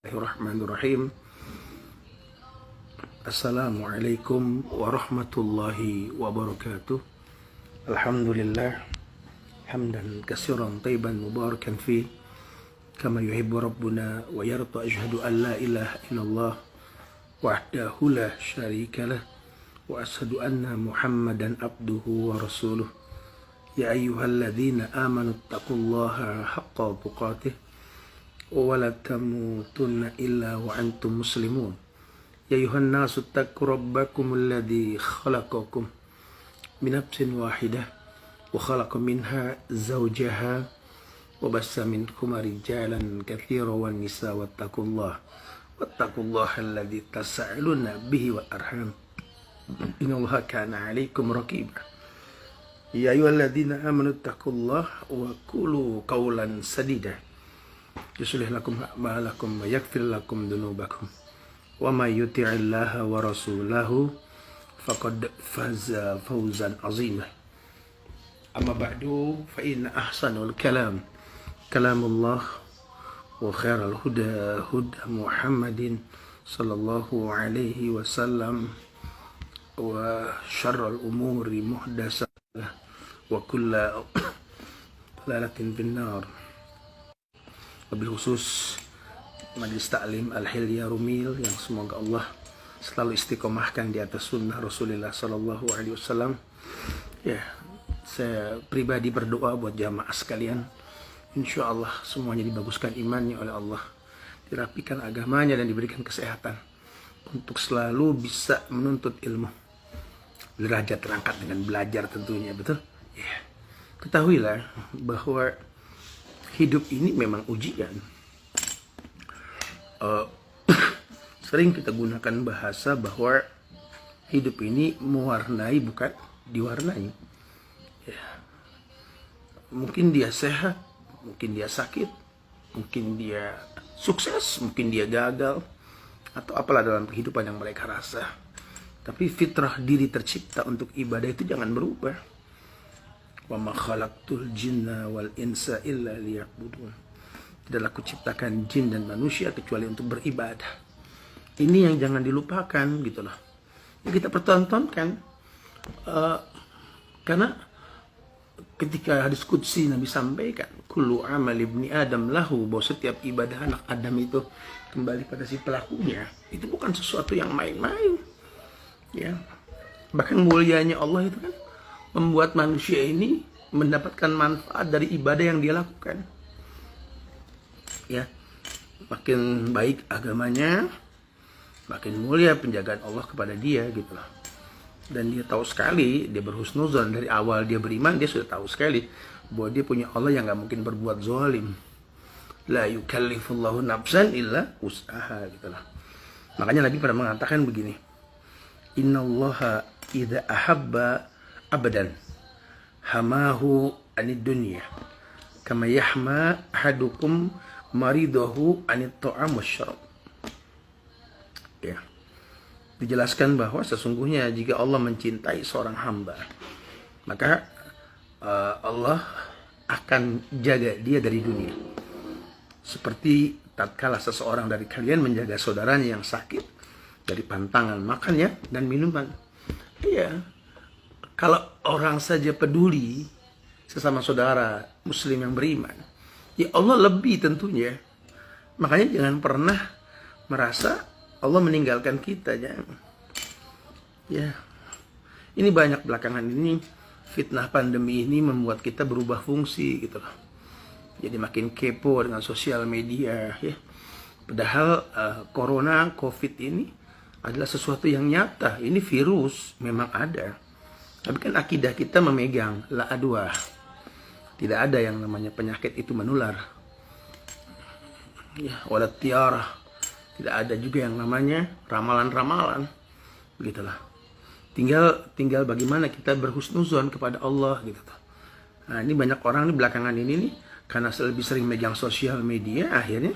Bismillahirrahmanirrahim. Assalamualaikum warahmatullahi wabarakatuh. Alhamdulillah hamdan katsiran thayyiban mubarakan fi kama yuhibbu rabbuna wa yarda. Asyhadu an la ilaha illallah wahdahu la syarika lah wa asyhadu anna Muhammadan abduhu wa rasuluh. Ya ayyuhalladzina amanu taqullaha haqqa tuqatih wa la tamutunna illa wa antum muslimun. Ya ayuhan nasu taqu rabbakum alladzi khalaqakum min nafsin wahidah wa khalaqa minha zawjaha wa bassa minhuma rijalan katsiran wan nisaa wattaqullaha alladzi tasaaluna bihi wal arham innallaha kana 'alaikum raqiba. Ya ayyuhalladzina amanu taqullaha wa qulu qawlan sadida yuslih lakum a'malakum wa yaghfir lakum dhunubakum wa may yuti'illaha wa rasulahu faqad faza fawzan 'azima. Amma ba'du fa inna ahsanul kalam kalamullah wa khairal huda huda Muhammadin sallallahu alaihi wasallam wa syarrul umuri muhdatsatuhah wa kullu dhalalatin finnar. Wabil khusus Majelis Ta'lim Al-Hilya Rumil yang semoga Allah selalu istiqomahkan di atas sunnah Rasulullah Sallallahu Alaihi Wasallam. Ya, saya pribadi berdoa buat jamaah sekalian, insya Allah semuanya dibaguskan imannya oleh Allah, dirapikan agamanya dan diberikan kesehatan untuk selalu bisa menuntut ilmu. Derajat terangkat dengan belajar tentunya, betul? Ya, ketahuilah bahwa hidup ini memang ujian. Sering kita gunakan bahasa bahwa hidup ini mewarnai bukan diwarnai. Ya. Mungkin dia sehat, mungkin dia sakit, mungkin dia sukses, mungkin dia gagal, atau apalah dalam kehidupan yang mereka rasa. Tapi fitrah diri tercipta untuk ibadah itu jangan berubah. Wa ma khalaqtul jinna wal insa illa liya'budun. Tidaklah kuciptakan jin dan manusia kecuali untuk beribadah. Ini yang jangan dilupakan gitu loh. Yang kita pertontonkan karena ketika hadis qudsi Nabi sampaikan kullu amal ibni adam lahu, bahwa setiap ibadah anak Adam itu kembali pada si pelakunya. Itu bukan sesuatu yang main-main. Ya. Bahkan mulianya Allah itu kan membuat manusia ini mendapatkan manfaat dari ibadah yang dia lakukan. Ya, makin baik agamanya, makin mulia penjagaan Allah kepada dia gitu loh. Dan dia tahu sekali, dia berhusnuzon dari awal dia beriman, dia sudah tahu sekali bahwa dia punya Allah yang gak mungkin berbuat zalim. La yukallifullahu nafsan illa wus'aha gitu loh. Makanya Nabi pernah mengatakan begini, innallaha idza ahabba abadan hamahu anid dunya kama yahma ahadukum maridahu anit ta'am wasyarab. Ya. Dijelaskan bahwa sesungguhnya jika Allah mencintai seorang hamba, maka Allah akan jaga dia dari dunia. Seperti tatkala seseorang dari kalian menjaga saudaranya yang sakit dari pantangan makannya dan minuman. Iya. Kalau orang saja peduli sesama saudara muslim yang beriman, ya Allah lebih tentunya. Makanya jangan pernah merasa Allah meninggalkan kita. Jangan. Ya, ini banyak belakangan ini fitnah pandemi ini membuat kita berubah fungsi gitu loh. Jadi makin kepo dengan sosial media ya. Padahal corona, COVID ini adalah sesuatu yang nyata. Ini virus memang ada. Tapi kan akidah kita memegang la adwa. Tidak ada yang namanya penyakit itu menular. Ya, wala tiarah. Tidak ada juga yang namanya ramalan-ramalan. Begitulah. Tinggal bagaimana kita berhusnuzon kepada Allah gitu. Nah, ini banyak orang nih belakangan ini nih karena lebih sering megang sosial media, akhirnya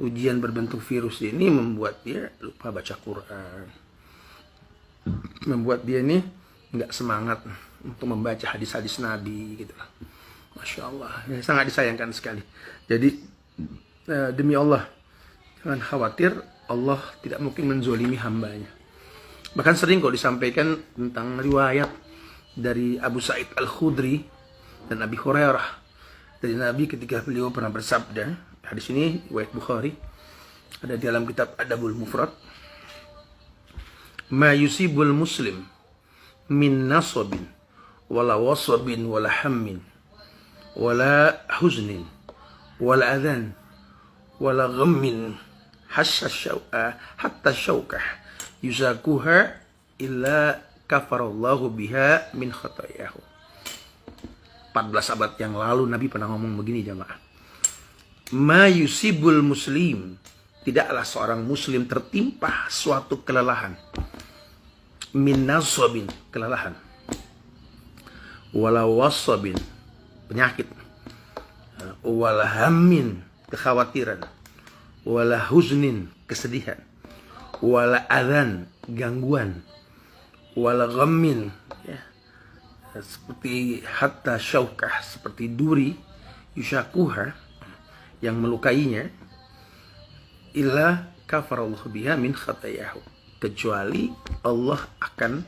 ujian berbentuk virus ini membuat dia lupa baca Quran. Membuat dia nih nggak semangat untuk membaca hadis-hadis Nabi gitu lah. Masya Allah, ya, sangat disayangkan sekali. Jadi demi Allah, Jangan khawatir, Allah tidak mungkin menzolimi hambanya. Bahkan sering kok disampaikan tentang riwayat dari Abu Sa'id Al-Khudri dan Abi Hurairah dari Nabi ketika beliau pernah bersabda. Hadis ini riwayat Bukhari, ada di dalam kitab Adabul Mufrad. Ma yusibul muslim min nasabin wala wasabin wala hammin wala huznin wala adhan wala ghammin hatta syawkah yusakuha illa kafarallahu biha min khatayahu. 14 abad yang lalu Nabi pernah ngomong begini jamaah. Ma yusibul muslim, tidaklah seorang muslim tertimpa suatu kelelahan. Min nasabin, kelelahan. Wala wasabin, penyakit. Wala hammin, kekhawatiran. Wala huznin, kesedihan. Wala adhan, gangguan. Wala ghammin, ya, seperti hatta syaukah, seperti duri, yushakuha, yang melukainya, illa kafarallahu biha min khatayahu, kecuali Allah akan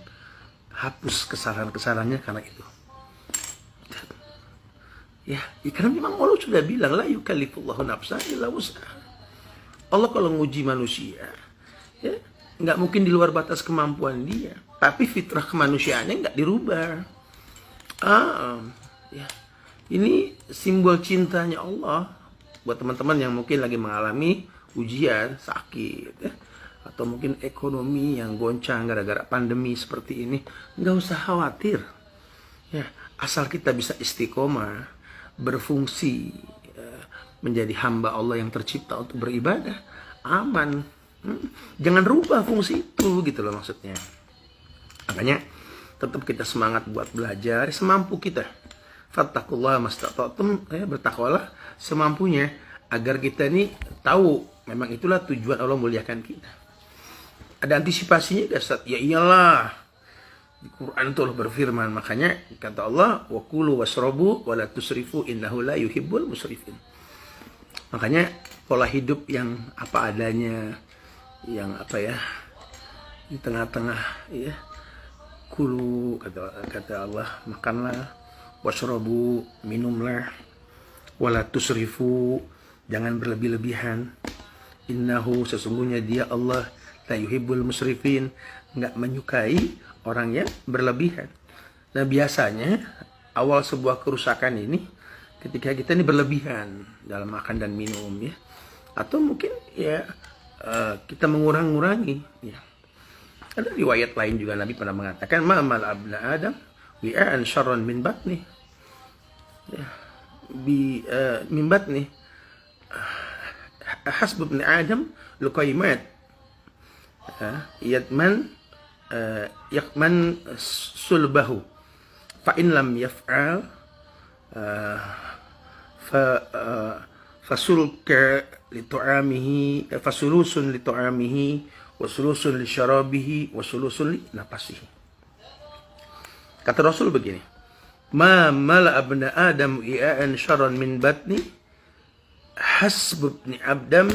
hapus kesalahan-kesalahannya karena itu. Ya, karena memang Allah sudah bilang la yukallifullahu nafsan illa wus'aha. Allah kalau nguji manusia, ya, nggak mungkin di luar batas kemampuan dia, tapi fitrah kemanusiaannya nggak dirubah. Ya, ini simbol cintanya Allah buat teman-teman yang mungkin lagi mengalami ujian, sakit, ya, atau mungkin ekonomi yang goncang gara-gara pandemi seperti ini. Nggak usah khawatir, ya, asal kita bisa istiqomah, berfungsi, menjadi hamba Allah yang tercipta untuk beribadah, aman. Jangan rubah fungsi itu, gitu loh maksudnya. Makanya tetap kita semangat buat belajar semampu kita. Fattaqullaha mastata'tum, bertakwalah semampunya, agar kita ini tahu memang itulah tujuan Allah muliakan kita. Ada antisipasinya gak, Ustaz? Ya iyalah. Di Quran itu Allah berfirman, makanya kata Allah, wa kulu wasrobu wa la tusrifu innahu la yuhibbul musrifin. Makanya pola hidup yang apa adanya, yang apa ya, di tengah-tengah, ya, kulu kata Allah, makanlah, wasrobu, minumlah, wala tusrifu, jangan berlebih-lebihan, innahu, sesungguhnya dia Allah, la yuhibbul musrifin, nggak menyukai orang yang berlebihan. Nah biasanya awal sebuah kerusakan ini ketika kita ini berlebihan dalam makan dan minum, ya, atau mungkin ya kita mengurangi, ya. Ada riwayat lain juga Nabi pernah mengatakan, ma mal abna adam wi'an syarran min batni, ya, min batni hasbu ibn adam luqaymat, yatman yakman sulbahu fa in lam yaf'al fasulka li tu'amihi, fasulusun li tu'amihi wa sulusun li syarabihi wa sulusun li nafasihi. Kata Rasul begini, ma mala abna adam i'an syarran min batni hasbu ibn abdam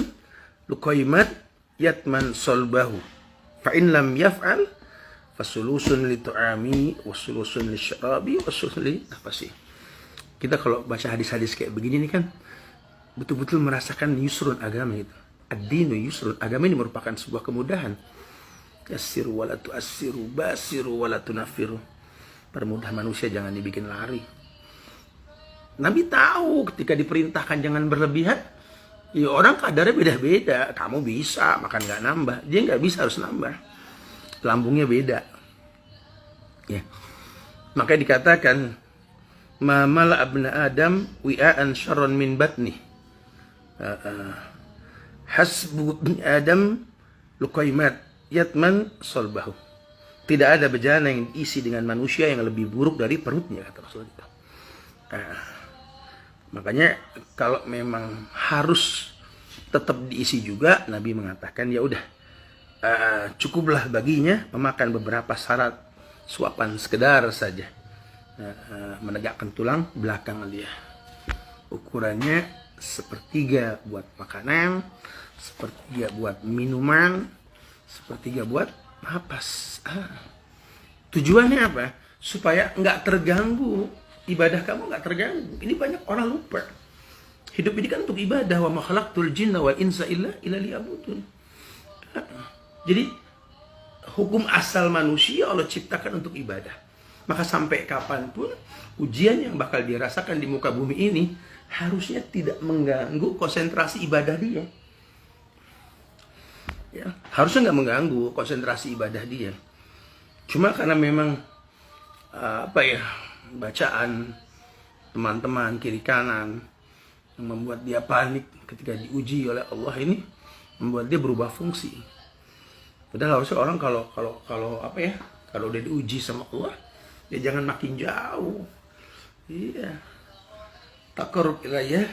luqaymat yatman sulbahu fa in lam yaf'al fasulusun li tu'ami wasulusun li syarabi wasulusun li nafasi. Kita kalau baca hadis-hadis kayak begini nih kan betul-betul merasakan yusrun agama itu. Ad-dinu yusrun, agama ini merupakan sebuah kemudahan. Yassiru wala tu'assiru, basiru wala tunafiru. Permudah manusia, jangan dibikin lari. Nabi tahu ketika diperintahkan jangan berlebihan, ya orang kadarnya beda-beda. Kamu bisa makan nggak nambah, dia nggak bisa harus nambah. Lambungnya beda, ya. Makanya dikatakan ma mala abna adam wi'an syarran min batni hasbu bin adam luqaymat yatman solbahu. Tidak ada bejana yang diisi dengan manusia yang lebih buruk dari perutnya, kata Rasulullah. Makanya kalau memang harus tetap diisi juga, Nabi mengatakan ya udah, cukuplah baginya memakan beberapa syarat suapan sekedar saja, menegakkan tulang belakang dia. Ukurannya sepertiga buat makanan, sepertiga buat minuman, sepertiga buat napas. Tujuannya apa? Supaya nggak terganggu, ibadah kamu nggak terganggu. Ini banyak orang lupa. Hidup ini kan untuk ibadah. Wa ma khalaqtul jinna wal insa illa liya'budun. Jadi hukum asal manusia Allah ciptakan untuk ibadah. Maka sampai kapanpun ujian yang bakal dirasakan di muka bumi ini harusnya tidak mengganggu konsentrasi ibadah dia. Ya, harusnya nggak mengganggu konsentrasi ibadah dia. Cuma karena memang bacaan teman-teman kiri kanan yang membuat dia panik ketika diuji oleh Allah ini, membuat dia berubah fungsi. Padahal harusnya orang kalau udah diuji sama Allah, dia jangan makin jauh. Iya. Taqarrub ilayya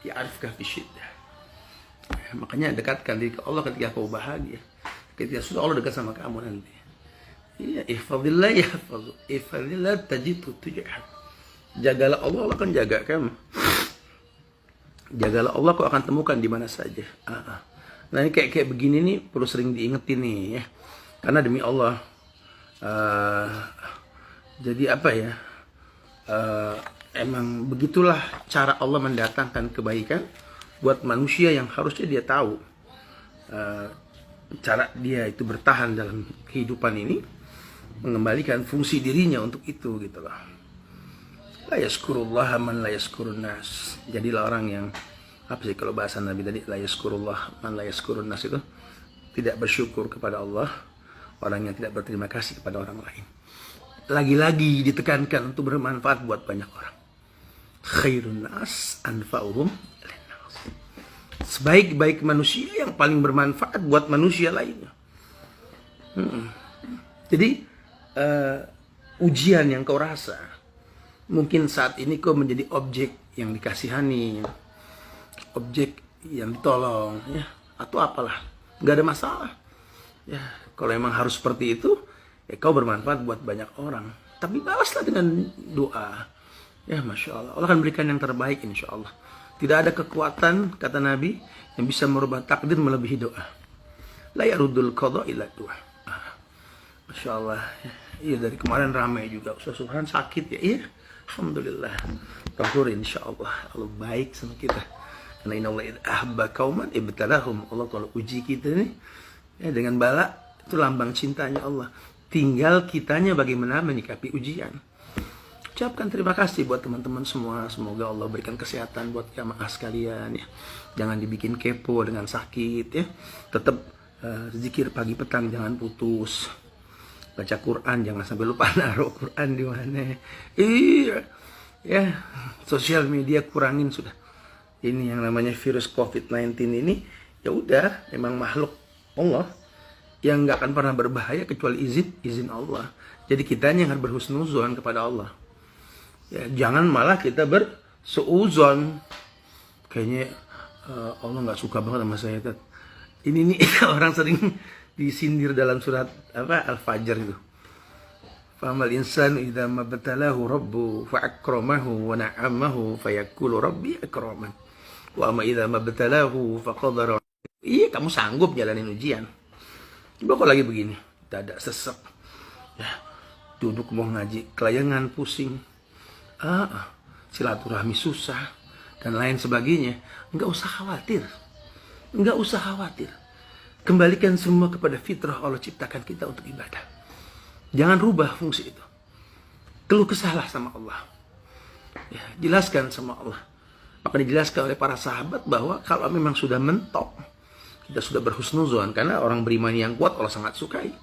ya'rifka fi syiddah. Makanya dekatkan diri ke Allah ketika kau bahagia. Ketika sudah Allah dekat sama kamu nanti. Iya, ihfazillah yahfazu. Ihfazillah tajidhu tujahak. Jagalah Allah, Allah akan jaga kamu. Jagalah Allah, kau akan temukan di mana saja. Nah ini kayak begini nih perlu sering diingetin nih ya. Karena demi Allah, jadi emang begitulah cara Allah mendatangkan kebaikan buat manusia yang harusnya dia tahu cara dia itu bertahan dalam kehidupan ini, mengembalikan fungsi dirinya untuk itu gitu loh. La yaskurullah man la yaskurun nas. Jadilah orang yang kalau bahasa Nabi tadi, la yaskurullah man la yaskurun nas, itu tidak bersyukur kepada Allah, orang yang tidak berterima kasih kepada orang lain. Lagi-lagi ditekankan untuk bermanfaat buat banyak orang. Khairun nas anfa'uhum linnas. Sebaik-baik manusia yang paling bermanfaat buat manusia lainnya. Jadi ujian yang kau rasa, mungkin saat ini kau menjadi objek yang dikasihani, objek yang ditolong, ya, atau apalah, nggak ada masalah. Ya, kalau emang harus seperti itu, ya kau bermanfaat buat banyak orang. Tapi balaslah dengan doa. Ya, Masya Allah. Allah akan berikan yang terbaik, insya Allah. Tidak ada kekuatan, kata Nabi, yang bisa merubah takdir melebihi doa. La yarudul qadha illa doa. Masya Allah. Iya, dari kemarin ramai juga. Ustaz Subhan sakit ya. Iya, alhamdulillah. Tahur insya Allah. Allah baik sama kita. Karena inna Allah ahba kauman ibtalahum. Allah kalau uji kita nih ya, dengan bala, itu lambang cintanya Allah. Tinggal kitanya bagaimana menyikapi ujian. Ucapkan terima kasih buat teman-teman semua. Semoga Allah berikan kesehatan buat jamaah sekalian ya. Jangan dibikin kepo dengan sakit ya. Tetap zikir pagi petang jangan putus. Baca Quran jangan sampai lupa naruh Quran di mana. Iya. Ya, sosial media kurangin sudah. Ini yang namanya virus COVID-19 ini ya udah memang makhluk Allah yang nggak akan pernah berbahaya kecuali izin Allah. Jadi kitanya yang harus berhusnuzon kepada Allah. Ya, jangan malah kita bersuuzon. Kayaknya Allah nggak suka banget sama saya. Ini nih orang sering disindir dalam surat Al-Fajr itu. Famal insanu idza mabtalahu rabbu fa'akramahu wa na'amahu fayaqulu rabbi akraman. Wa amma idza mabtalahu faqadara. Iya, kamu sanggup jalanin ujian. Coba kok lagi begini, dada sesek. Ya, duduk mau ngaji, kelayangan pusing. Silaturahmi susah dan lain sebagainya. Enggak usah khawatir. Enggak usah khawatir. Kembalikan semua kepada fitrah Allah ciptakan kita untuk ibadah. Jangan rubah fungsi itu. Keluh kesahlah sama Allah. Ya, jelaskan sama Allah. Maka dijelaskan oleh para sahabat bahwa kalau memang sudah mentok, kita sudah berhusnuzon, karena orang beriman yang kuat Allah sangat sukai.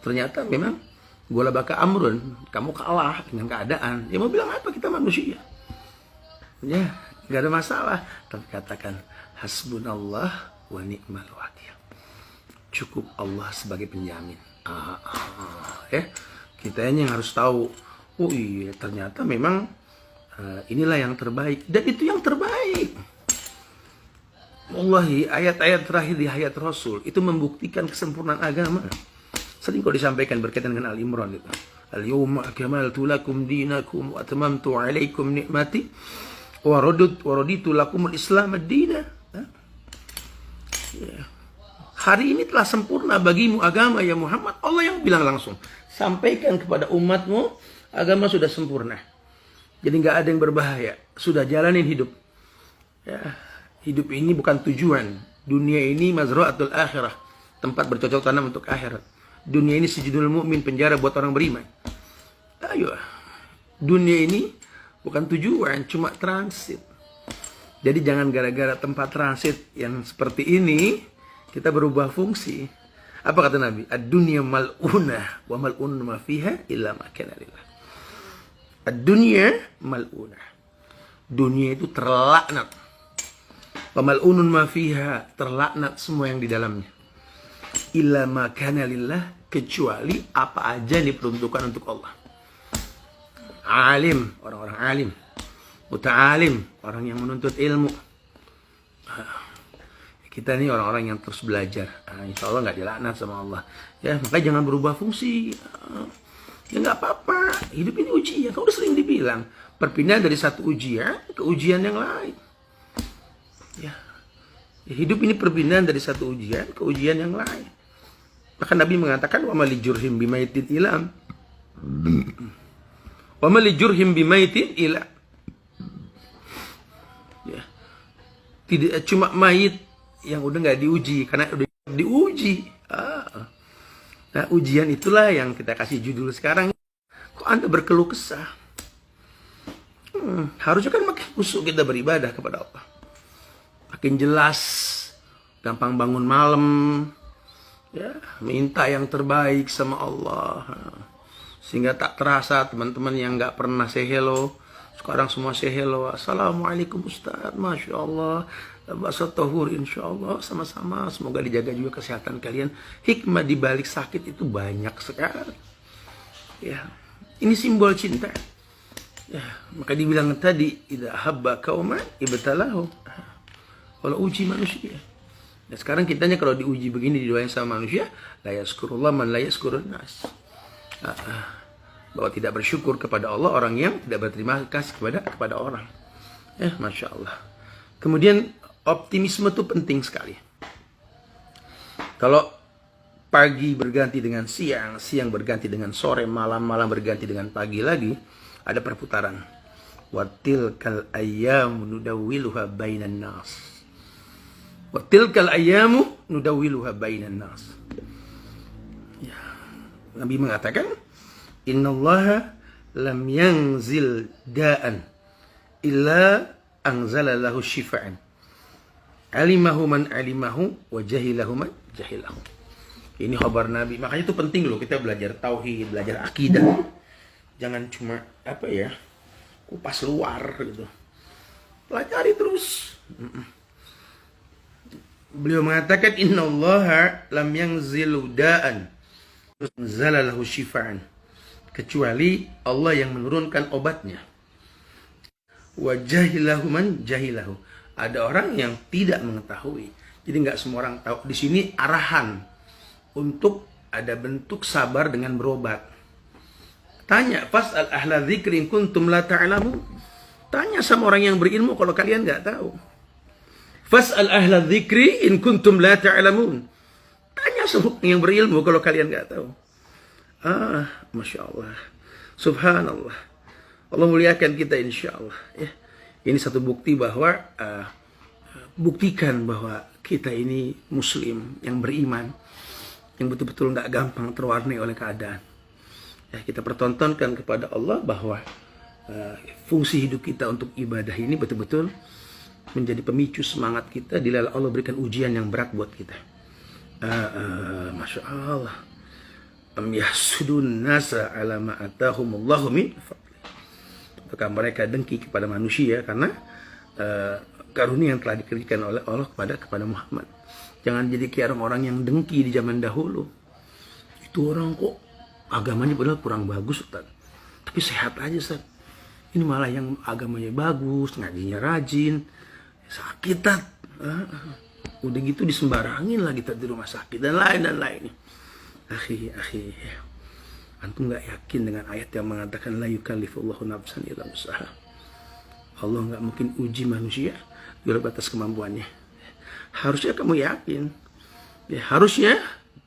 Ternyata memang gola baka amrun, kamu kalah dengan keadaan. Ya mau bilang apa, kita manusia. Ya, nggak ada masalah. Tapi katakan hasbunallah wa ni'mal wakil. Cukup Allah sebagai penjamin. Ya, kita yang harus tahu. Oh iya, ternyata memang inilah yang terbaik, dan itu yang terbaik. Wallahi, ayat-ayat terakhir di hayat Rasul itu membuktikan kesempurnaan agama. Sering kok disampaikan berkaitan dengan Al-Imran itu. Al-yawma akmaltu lakum dinakum wa atmamtu alaikum ni'mati wa raditu lakum al-Islam ad-dina. Ya. Hari ini telah sempurna bagimu agama ya Muhammad. Allah yang bilang langsung, sampaikan kepada umatmu, agama sudah sempurna. Jadi nggak ada yang berbahaya. Sudah jalanin hidup. Ya. Hidup ini bukan tujuan. Dunia ini mazra'atul akhirah. Tempat bercocok tanam untuk akhirat. Dunia ini sijinul mu'min, penjara buat orang beriman. Ayo. Dunia ini bukan tujuan, cuma transit. Jadi jangan gara-gara tempat transit yang seperti ini kita berubah fungsi. Apa kata Nabi? Ad-dunya mal'unah wa mal'un ma fiha illa ma kana lillah. Ad-dunya mal'unah. Dunia itu terlaknat. Wa mal'unun ma fiha, terlaknat semua yang di dalamnya. Illa ma kana lillah, kecuali apa aja diperuntukkan untuk Allah. Alim, orang-orang alim. Muta'alim, orang yang menuntut ilmu. Kita ini orang-orang yang terus belajar. Insya Allah nggak dilaknat sama Allah. Ya, makanya jangan berubah fungsi. Ya nggak apa-apa. Hidup ini ujian. Kan udah sering dibilang. Perpindahan dari satu ujian ke ujian yang lain. Ya. Hidup ini perpindahan dari satu ujian ke ujian yang lain. Bahkan Nabi mengatakan, wa malijurhim bimaitin ilam. Wa malijurhim bimaitin ilam. Ya. Tidak cuma mayit yang udah nggak diuji, karena udah diuji. Nah, ujian itulah yang kita kasih judul sekarang. Kok Anda berkeluh kesah? Harusnya kan makin khusyuk kita beribadah kepada Allah. Makin jelas, gampang bangun malam, ya, minta yang terbaik sama Allah. Sehingga tak terasa teman-teman yang nggak pernah say hello, sekarang semua say hello. Assalamualaikum Ustaz, Masya Allah. Bahasa tahur insya Allah, sama-sama. Semoga dijaga juga kesehatan kalian. Hikmah di balik sakit itu banyak sekali. Ya, ini simbol cinta. Ya, maka dibilang tadi, idza habba qauman ibtalahu. Kalau uji manusia. Dan sekarang kitanya kalau diuji begini didoain sama manusia, la yazkurullah man la yazkurun nas. Bahwa tidak bersyukur kepada Allah orang yang tidak berterima kasih kepada orang. Ya, Masya Allah. Kemudian optimisme itu penting sekali. Kalau pagi berganti dengan siang, siang berganti dengan sore, malam berganti dengan pagi lagi, ada perputaran. Watilkal ayyamu nudawwiluha bainan nas. Watilkal ayyamu nudawwiluha bainan nas. Ya. Nabi mengatakan, innallaha lam yanzil da'an illa anzala lahu syifa'an. Alimahu man alimahu wa jahilahu man jahilahu. Ini khabar Nabi. Makanya itu penting loh kita belajar tauhid, belajar akidah. Jangan cuma kupas luar gitu. Pelajari terus. Beliau mengatakan innallaha lam yanzilu da'an zalalahu syifa'an, kecuali Allah yang menurunkan obatnya. Wa jahilahu man jahilahu. Ada orang yang tidak mengetahui. Jadi nggak semua orang tahu. Di sini arahan untuk ada bentuk sabar dengan berobat. Tanya, fas'al ahla dzikri in kuntum la ta'lamun. Tanya sama orang yang berilmu kalau kalian nggak tahu. Fas'al ahla dzikri in kuntum la ta'lamun. Tanya sama orang yang berilmu kalau kalian nggak tahu. Masya Allah. Subhanallah. Allah muliakan kita insya Allah. Ya. Ini satu bukti bahwa buktikan bahwa kita ini muslim yang beriman, yang betul-betul nggak gampang terwarnai oleh keadaan. Ya, kita pertontonkan kepada Allah bahwa fungsi hidup kita untuk ibadah ini betul-betul menjadi pemicu semangat kita. Bila Allah berikan ujian yang berat buat kita. Masya Allah. Am yahsudun nasa ala ma atahumullahu min fadli. Apakah mereka dengki kepada manusia karena karunia yang telah diberikan oleh Allah kepada Muhammad. Jangan jadi kayak orang-orang yang dengki di zaman dahulu. Itu orang kok agamanya padahal kurang bagus, Ustaz. Tapi sehat aja, Ustaz. Ini malah yang agamanya bagus, ngajinya rajin, sakit, Ustaz. Udah gitu disembarangin lagi di rumah sakit dan lain-lain. Akhi. Antum nggak yakin dengan ayat yang mengatakan la yukallifullahu nafsan illa wus'aha. Allah nggak mungkin uji manusia di luar batas kemampuannya. Harusnya kamu yakin. Ya, harusnya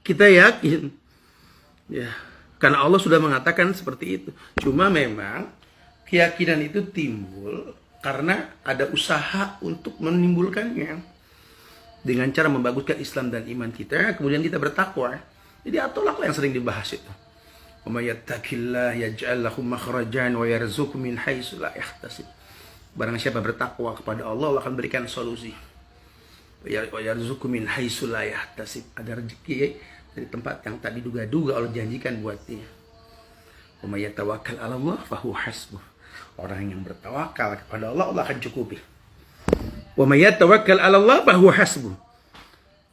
kita yakin. Ya, karena Allah sudah mengatakan seperti itu. Cuma memang keyakinan itu timbul karena ada usaha untuk menimbulkannya dengan cara membaguskan Islam dan iman kita, kemudian kita bertakwa. Jadi atolak yang sering dibahas itu. Wa may yattaqillah yaj'al lahu makhrajan wa yarzuqhu min haitsu la yahtasib. Barang siapa bertakwa kepada Allah, Allah akan berikan solusi. Wa yarzuqhu min haitsu la yahtasib. Ada rezeki dari tempat yang tak diduga-duga Allah janjikan buat dia. Wa may yatawakkal 'ala Allah fa huwa hasbuh. Orang yang bertawakal kepada Allah, Allah akan cukupi. Wa may yatawakkal 'ala Allah fa huwa hasbuh.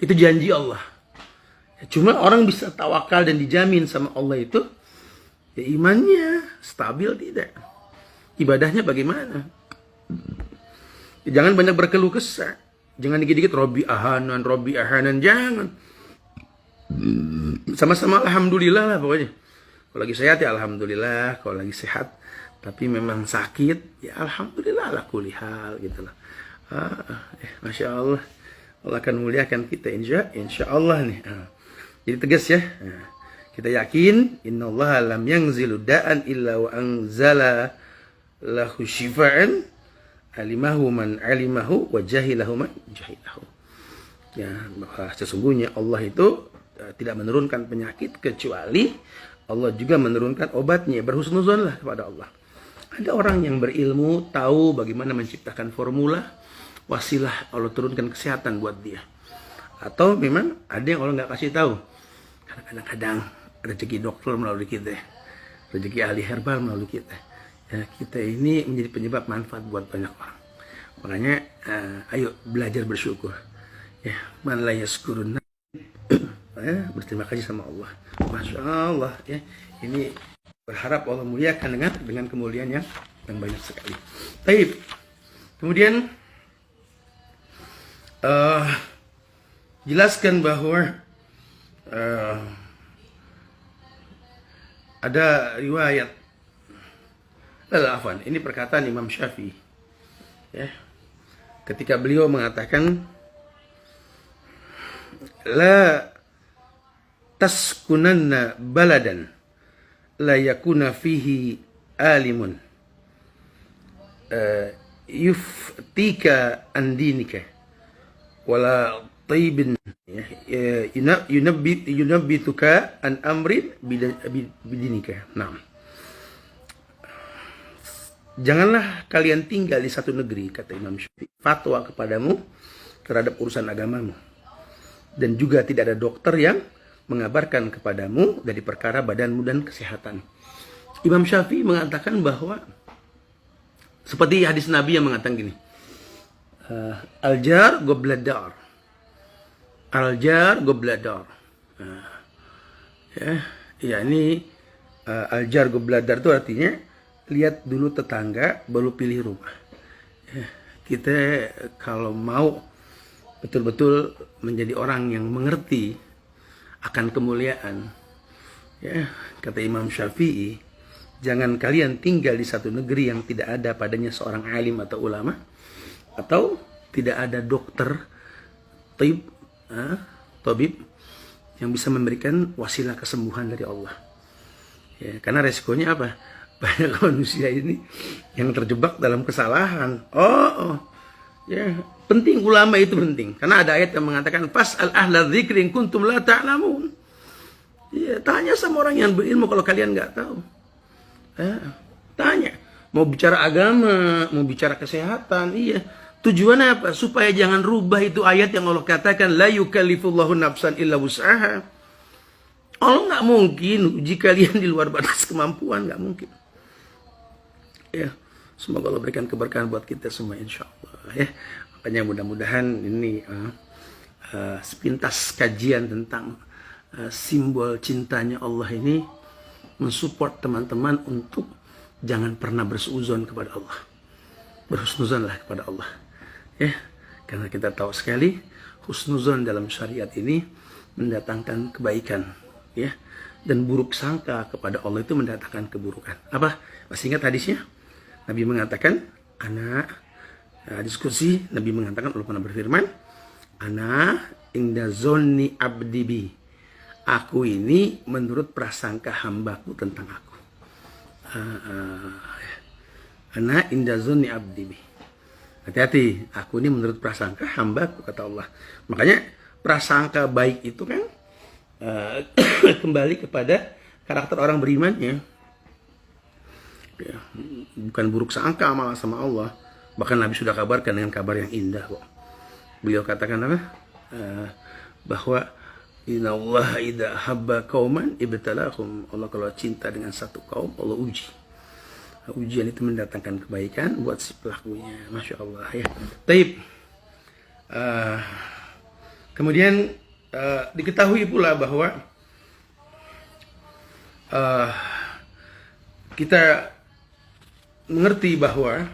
Itu janji Allah. Cuma orang bisa tawakal dan dijamin sama Allah itu, ya imannya stabil tidak. Ibadahnya bagaimana? Ya, jangan banyak berkeluh kesah. Jangan dikit-dikit Robbi ahanan, jangan. Sama-sama alhamdulillah lah pokoknya. Kalau lagi sehat ya alhamdulillah, kalau lagi sehat tapi memang sakit ya alhamdulillah ala kulli hal gitu lah. Masya Allah, Allah akan muliakan kita insya Allah nih. Jadi tegas ya. Kita yakin innallaha lam yanzilu da'an illa wa anzala lahu syifa'an alimahu man alimahu wa jahilahu man jahilahu. Ya, bahwa sesungguhnya Allah itu tidak menurunkan penyakit kecuali Allah juga menurunkan obatnya. Berhusnuzonlah kepada Allah. Ada orang yang berilmu tahu bagaimana menciptakan formula wasilah Allah turunkan kesehatan buat dia. Atau memang ada yang Allah nggak kasih tahu. Kadang-kadang rezeki dokter melalui kita, rezeki ahli herbal melalui kita. Ya, kita ini menjadi penyebab manfaat buat banyak orang. Makanya ayo belajar bersyukur. Ya, man la yaskurun berterima kasih sama Allah. Masya Allah ya. Ini berharap Allah muliakan dengan kemuliaan yang banyak sekali. Baik. Kemudian jelaskan bahwa ada riwayat afwan, ini perkataan Imam Syafi'i ya, ketika beliau mengatakan la taskunanna baladan la yakuna fihi alimun yuftika an dinika wala taibin yunabbituka an amrin bidinika. Nah, janganlah kalian tinggal di satu negeri, kata Imam Syafi'i, fatwa kepadamu terhadap urusan agamamu, dan juga tidak ada dokter yang mengabarkan kepadamu dari perkara badanmu dan kesehatan. Imam Syafi'i mengatakan bahwa seperti hadis Nabi yang mengatakan gini, al-jar gobladar, al-jar gobladar. Ya ini al-jar gobladar itu artinya lihat dulu tetangga baru pilih rumah. Ya, kita kalau mau betul-betul menjadi orang yang mengerti akan kemuliaan, ya kata Imam Syafi'i, jangan kalian tinggal di satu negeri yang tidak ada padanya seorang alim atau ulama, atau tidak ada dokter tabib yang bisa memberikan wasilah kesembuhan dari Allah. Ya, karena resikonya apa? Banyak manusia ini yang terjebak dalam kesalahan. Ya, penting ulama itu penting. Karena ada ayat yang mengatakan fas'al ahla dzikri in kuntum la ta'lamun. Ya, tanya sama orang yang berilmu kalau kalian nggak tahu. Tanya. Mau bicara agama, mau bicara kesehatan, iya. Tujuannya apa? Supaya jangan rubah itu ayat yang Allah katakan la yukallifullahu nafsan illa wus'aha. Allah nggak mungkin uji kalian di luar batas kemampuan, nggak mungkin. Ya, semoga Allah berikan keberkahan buat kita semua insya Allah ya. Makanya mudah-mudahan ini sepintas kajian tentang simbol cintanya Allah ini mensupport teman-teman untuk jangan pernah bersuuzon kepada Allah. Berhusnuzonlah kepada Allah. Ya, karena kita tahu sekali husnuzon dalam syariat ini mendatangkan kebaikan, ya. Dan buruk sangka kepada Allah itu mendatangkan keburukan. Apa? Masih ingat hadisnya? Nabi mengatakan, diskusi, Nabi mengatakan, Allah pernah berfirman, Ana inda zonni abdi bi. Aku ini menurut prasangka hambaku tentang aku. Ana inda zonni abdi bi. Hati-hati, aku ini menurut prasangka hambaku, kata Allah. Makanya prasangka baik itu kan kembali kepada karakter orang berimannya. Ya, bukan buruk sangka malah sama Allah. Bahkan Nabi sudah kabarkan dengan kabar yang indah kok. Beliau katakan apa? Bahwa inna Allah idza habba qauman ibtalahum. Allah kalau cinta dengan satu kaum, Allah uji. Ujian itu mendatangkan kebaikan buat si pelakunya. Masya Allah ya. Taib. Kemudian diketahui pula bahwa kita mengerti bahwa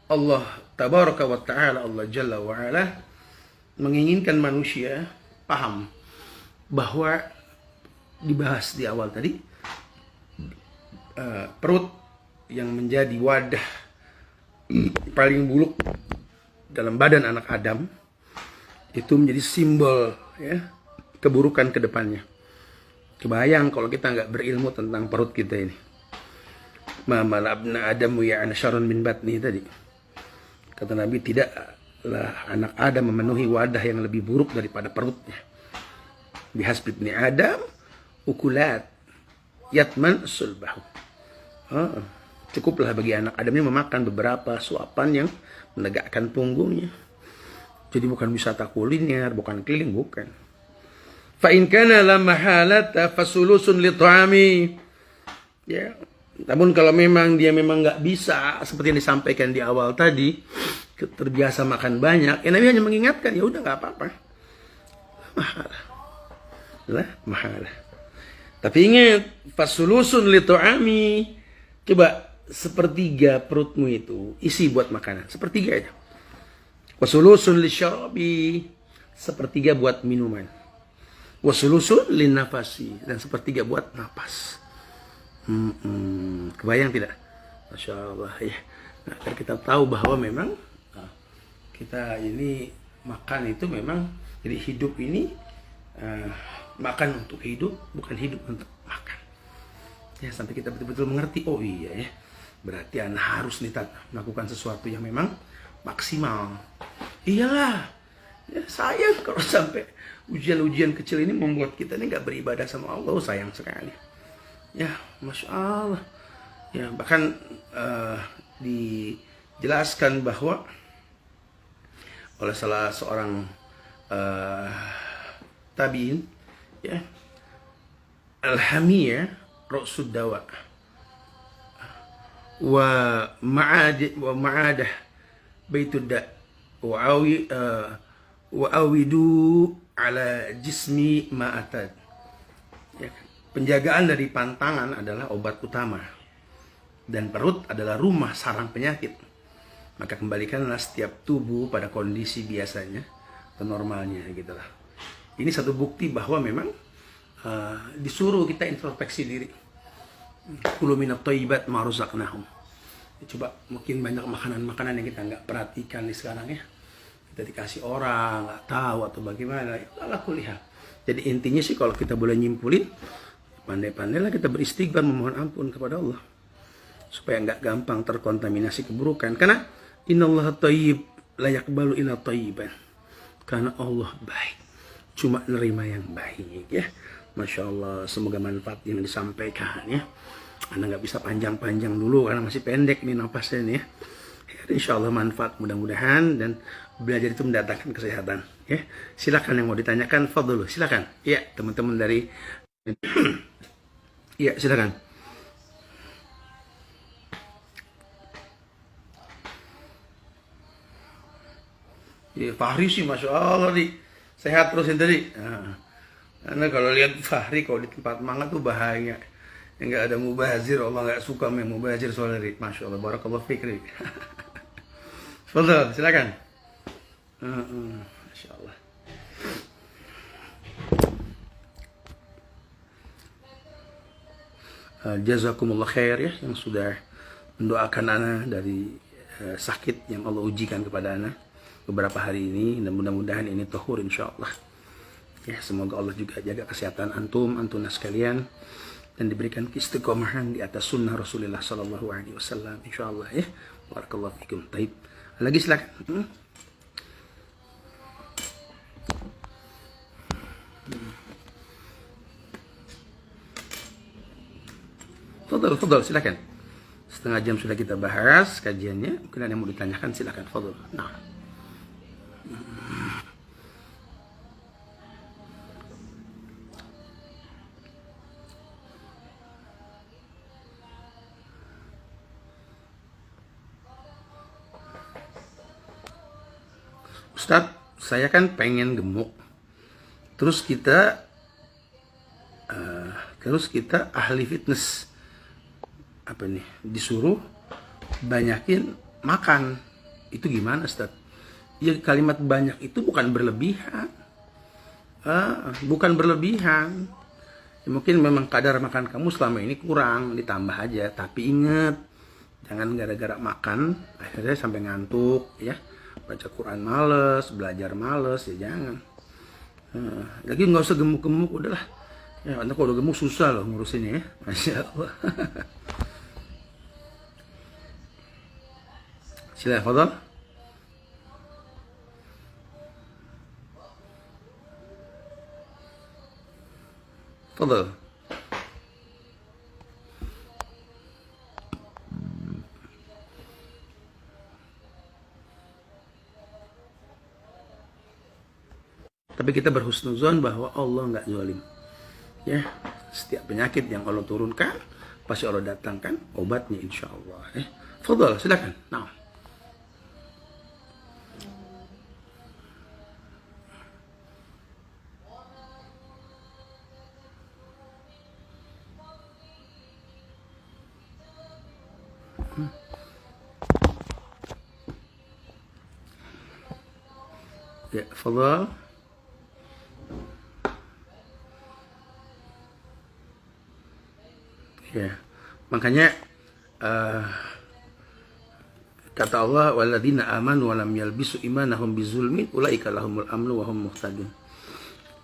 Allah tabaraka wa ta'ala, Allah jalla wa ala, menginginkan manusia paham bahwa dibahas di awal tadi, perut yang menjadi wadah paling buluk dalam badan anak Adam itu menjadi simbol ya keburukan ke depannya. Kebayang kalau kita nggak berilmu tentang perut kita ini. Ma malabna Adamu ya syarrun min batni tadi. Kata Nabi, tidaklah anak Adam memenuhi wadah yang lebih buruk daripada perutnya. Bihasbi ibni Adam ukulat yatman sulbahu. Cukuplah bagi anak Adam ini memakan beberapa suapan yang menegakkan punggungnya. Jadi bukan wisata kuliner, bukan keliling, bukan. Fa in kana la mahalata fasulusun li ta'ami. Ya. Namun kalau memang dia memang nggak bisa seperti yang disampaikan di awal tadi, terbiasa makan banyak, Nabi hanya mengingatkan, ya udah nggak apa-apa. Mahalah. Tapi ingat, fasulusun li ta'ami. Coba sepertiga perutmu itu isi buat makanan, sepertiga aja. Wasulusun li syarabi, sepertiga buat minuman. Wasulusun li nafasi, dan sepertiga buat napas. Kebayang tidak? Masya Allah ya. Nah, agar kita tahu bahwa memang kita ini makan itu memang, jadi hidup ini makan untuk hidup, bukan hidup untuk makan. Ya, sampai kita betul-betul mengerti, oh iya ya, berarti anak harus nih melakukan sesuatu yang memang maksimal. Iyalah, ya, sayang kalau sampai ujian-ujian kecil ini membuat kita ini nggak beribadah sama Allah, sayang sekali. Ya, Masya Allah. Ya, bahkan dijelaskan bahwa oleh salah seorang tabiin, ya, Al-Hamiyah Ra'sud Dawa wa ma'adah Baitud Da wa awidu ala jismi ma'atad. Ya, penjagaan dari pantangan adalah obat utama, dan perut adalah rumah sarang penyakit. Maka kembalikanlah setiap tubuh pada kondisi biasanya atau normalnya, gitulah. Ini satu bukti bahwa memang disuruh kita introspeksi diri. Kulu minat thayyibat ma razaqnahum. Coba, mungkin banyak makanan-makanan yang kita nggak perhatikan nih sekarang ya. Kita dikasih orang, nggak tahu atau bagaimana. Allah kulihat. Jadi intinya sih kalau kita boleh nyimpulin, pandai-pandailah kita beristighfar memohon ampun kepada Allah. Supaya nggak gampang terkontaminasi keburukan. Karena innallaha thayyib la yaqbalu illa thayyiban. Karena Allah baik, cuma nerima yang baik ya. Masya Allah, semoga manfaat yang disampaikan ya. Anda nggak bisa panjang-panjang dulu karena masih pendek nih napasnya nih ya. Insya Allah manfaat mudah-mudahan, dan belajar itu mendatangkan kesehatan ya. Silakan yang mau ditanyakan, fadhlu, silakan ya teman-teman dari ya, silakan. Ya, Fahri sih Masya Allah nih, sehat terus yang tadi. Karena kalau lihat Fahri kalau di tempat makan tuh bahaya. Yang nggak ada mubazir, Allah nggak suka yang mubazir soalnya. Masya Allah, barakallah fikri. Fadhal, silakan. Masya Allah. Jazakumullah khair ya, yang sudah mendoakan ana dari sakit yang Allah ujikan kepada ana. beberapa hari ini, dan mudah-mudahan ini tahur insyaallah. Ya, semoga Allah juga jaga kesehatan antuna sekalian, dan diberikan istiqomahan di atas sunnah Rasulullah sallallahu alaihi wasallam insyaallah ya. Barakallahu fikum. Taib. Lagi silakan. Fadal, silakan. Setengah jam sudah kita bahas kajiannya. Mungkin ada yang mau ditanyakan, silakan. Fadal. Nah. Ustadz, saya kan pengen gemuk. Terus kita ahli fitness apa nih, disuruh banyakin makan. Itu gimana, Ustadz? Ya, kalimat banyak itu bukan berlebihan. Ya, mungkin memang kadar makan kamu selama ini kurang, ditambah aja. Tapi ingat, jangan gara-gara makan akhirnya sampai ngantuk ya. Baca Quran males, belajar males, ya jangan. Lagi nggak usah gemuk-gemuk, udahlah. Ya, anda kalau udah gemuk susah loh ngurusinnya ya. Masya Allah. Silakan, Fadal. Fadal. Tapi kita berhusnuzon bahwa Allah nggak zalim. Ya, setiap penyakit yang Allah turunkan pasti Allah datangkan obatnya insya Allah. Fadal, silakan. Nah. Ya, Fadal. Ya, makanya kata Allah, walladzina amanu wa lam yalbisu imanahum bizulmin ulaika lahumul amnu wa hum muhtadun.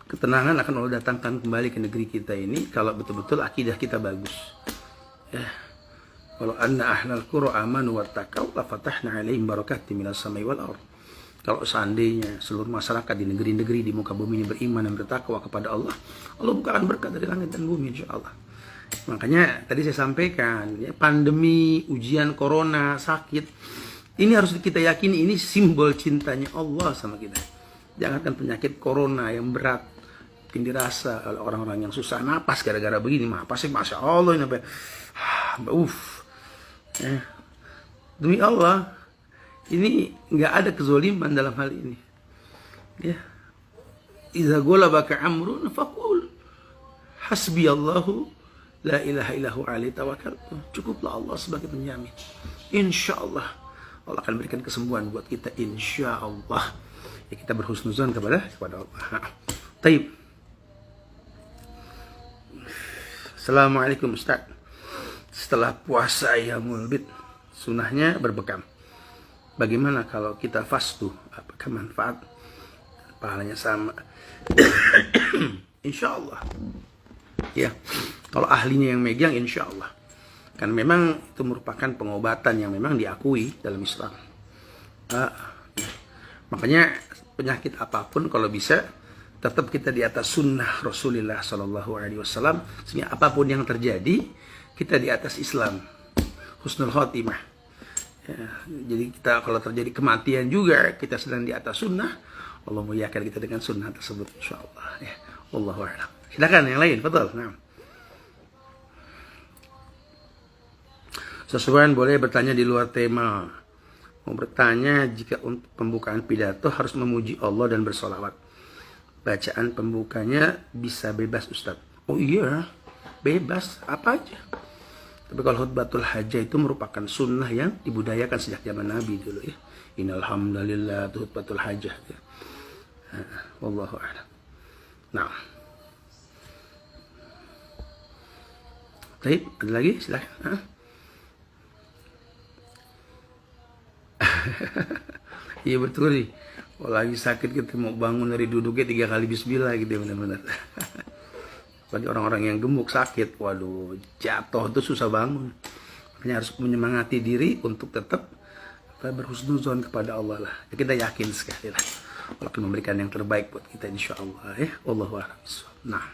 Ketenangan akan Allah datangkan kembali ke negeri kita ini kalau betul-betul akidah kita bagus. Ya. Walau anna ahlal qura amanu wattaqau la fatahna 'alaihim barakatim minas samai wal ardh. Kalau seandainya seluruh masyarakat di negeri-negeri di muka bumi ini beriman dan bertakwa kepada Allah, Allah bukakan berkat dari langit dan bumi insyaallah. Makanya tadi saya sampaikan, ya, pandemi, ujian corona, sakit, ini harus kita yakini ini simbol cintanya Allah sama kita. Jangankan penyakit corona yang berat, mungkin dirasa oleh orang-orang yang susah napas gara-gara begini, apa sih, masya Allah ini apa? Demi Allah, ini nggak ada kezoliman dalam hal ini. Ya, idza ghalabaka amrun faqul hasbiyallahu la ilaha illahu alaihi tawakkaltu. Cukuplah Allah sebagai penjamin. Insyaallah Allah akan berikan kesembuhan buat kita insyaallah. Ya, kita berhusnuzon kepada Allah. Taib. Assalamualaikum Ustaz. Setelah puasa Yaumul Bid, sunahnya berbekam. Bagaimana kalau kita fastu? Apakah manfaat? Pahalanya sama? Insya Allah. Ya, kalau ahlinya yang megang, insya Allah. Kan memang itu merupakan pengobatan yang memang diakui dalam Islam. Makanya penyakit apapun kalau bisa tetap kita di atas sunnah Rasulullah Sallallahu Alaihi Wasallam. Sehingga apapun yang terjadi, kita di atas Islam. Husnul khotimah. Ya, jadi kita kalau terjadi kematian juga kita sedang di atas sunnah, Allah muliakan kita dengan sunnah tersebut insyaallah ya. Wallahu a'lam. Silakan yang lain, betul. Nah. Sesuatu boleh bertanya di luar tema. Mau bertanya, jika untuk pembukaan pidato harus memuji Allah dan bersolawat, bacaan pembukanya bisa bebas Ustaz? Oh iya, bebas apa aja. Tapi kalau khutbatul hajah itu merupakan sunnah yang dibudayakan sejak zaman Nabi dulu ya. Innal hamdalillah itu khutbatul hajah ya. Wallahu a'lam. Nah. Baik, ada lagi? Silakan. Iya betul nih. Kalau lagi sakit kita mau bangun dari duduknya 3 kali bismillah gitu ya, benar-benar. Bagi orang-orang yang gemuk sakit, waduh, jatuh tuh susah bangun. Makanya harus menyemangati diri untuk tetap berhusnuzon kepada Allah lah. Ya, kita yakin sekali lah Allah akan memberikan yang terbaik buat kita insya Allah ya. Allahu a'lam. Nah,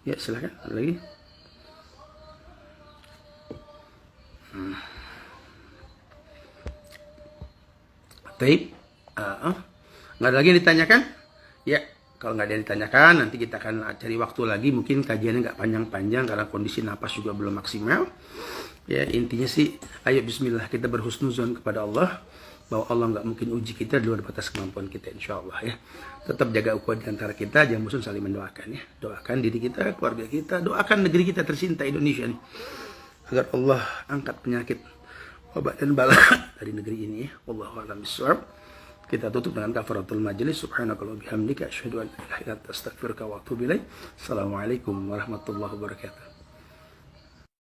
ya silakan ada lagi. Taib, nggak ada lagi yang ditanyakan? Ya, kalau nggak ada yang ditanyakan, nanti kita akan cari waktu lagi. Mungkin kajiannya nggak panjang-panjang karena kondisi napas juga belum maksimal. Ya, intinya sih, ayo bismillah kita berhusnuzon kepada Allah. Bahwa Allah nggak mungkin uji kita di luar batas kemampuan kita, insya Allah ya. Tetap jaga ukhuwah di antara kita, jangan bosan saling mendoakan ya. Doakan diri kita, keluarga kita, doakan negeri kita tercinta Indonesia nih. Agar Allah angkat penyakit, wabah dan bala dari negeri ini ya. Wallahu a'lam bishawab. Kita tutup dengan kafaratul majelis. Subhanakallahumma wa bihamdika asyhadu an la ilaha illa anta astaghfiruka wa atubu ilaik. Assalamualaikum warahmatullahi wabarakatuh.